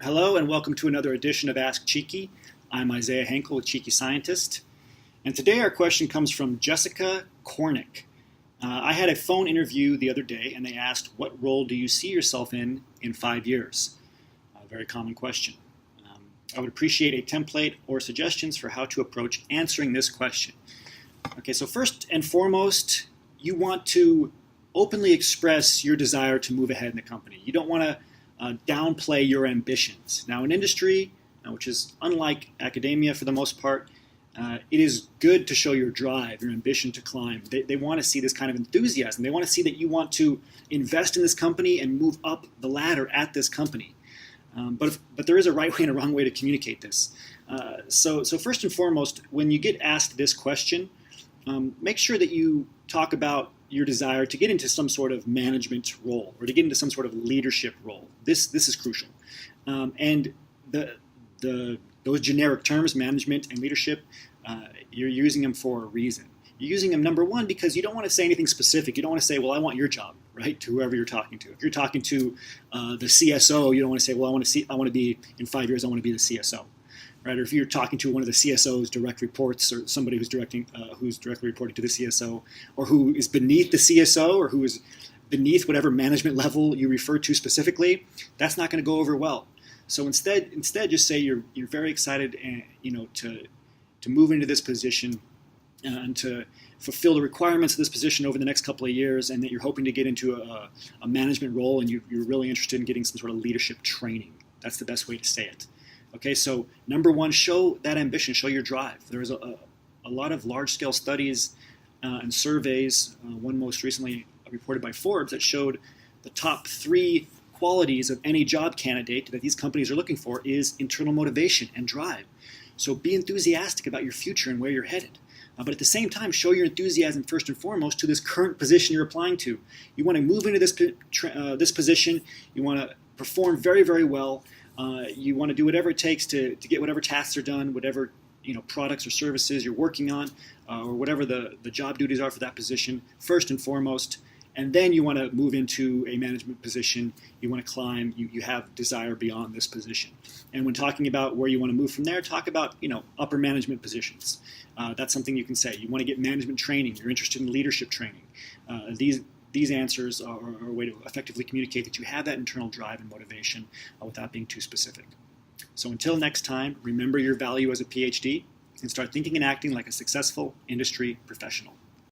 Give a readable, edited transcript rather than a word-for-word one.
Hello and welcome to another edition of Ask Cheeky. I'm Isaiah Hankel with Cheeky Scientist. And today our question comes from Jessica Cornick. I had a phone interview the other day and they asked, what role do you see yourself in 5 years? A very common question. I would appreciate a template or suggestions for how to approach answering this question. Okay, so first and foremost, you want to openly express your desire to move ahead in the company. You don't want to downplay your ambitions. Now, in industry, which is unlike academia for the most part, it is good to show your drive, your ambition to climb. They want to see this kind of enthusiasm. They want to see that you want to invest in this company and move up the ladder at this company. But there is a right way and a wrong way to communicate this. So first and foremost, when you get asked this question, make sure that you talk about your desire to get into some sort of management role or to get into some sort of leadership role. This is crucial. And those generic terms, management and leadership, you're using them for a reason. You're using them, number one, because you don't want to say anything specific. You don't want to say, well, I want your job, right, to whoever you're talking to. If you're talking to the CSO, you don't want to say, well, I want to be, in 5 years, I want to be the CSO. Right? Or if you're talking to one of the CSO's direct reports or somebody who's directly reporting to the CSO or who is beneath the CSO or who is beneath whatever management level you refer to specifically, that's not going to go over well. So instead just say you're very excited and to move into this position and to fulfill the requirements of this position over the next couple of years, and that you're hoping to get into a management role and you're really interested in getting some sort of leadership training. That's the best way to say it. Okay, so number one, show that ambition, show your drive. There's a lot of large-scale studies and surveys, one most recently reported by Forbes, that showed the top 3 qualities of any job candidate that these companies are looking for is internal motivation and drive. So be enthusiastic about your future and where you're headed. But at the same time, show your enthusiasm first and foremost to this current position you're applying to. You want to move into this position. You want to perform very, very well. You want to do whatever it takes to get whatever tasks are done, whatever products or services you're working on, or whatever the job duties are for that position, first and foremost. And then you want to move into a management position. You want to climb. You have desire beyond this position. And when talking about where you want to move from there, talk about upper management positions. That's something you can say. You want to get management training. You're interested in leadership training. These answers are a way to effectively communicate that you have that internal drive and motivation without being too specific. So until next time, remember your value as a PhD and start thinking and acting like a successful industry professional.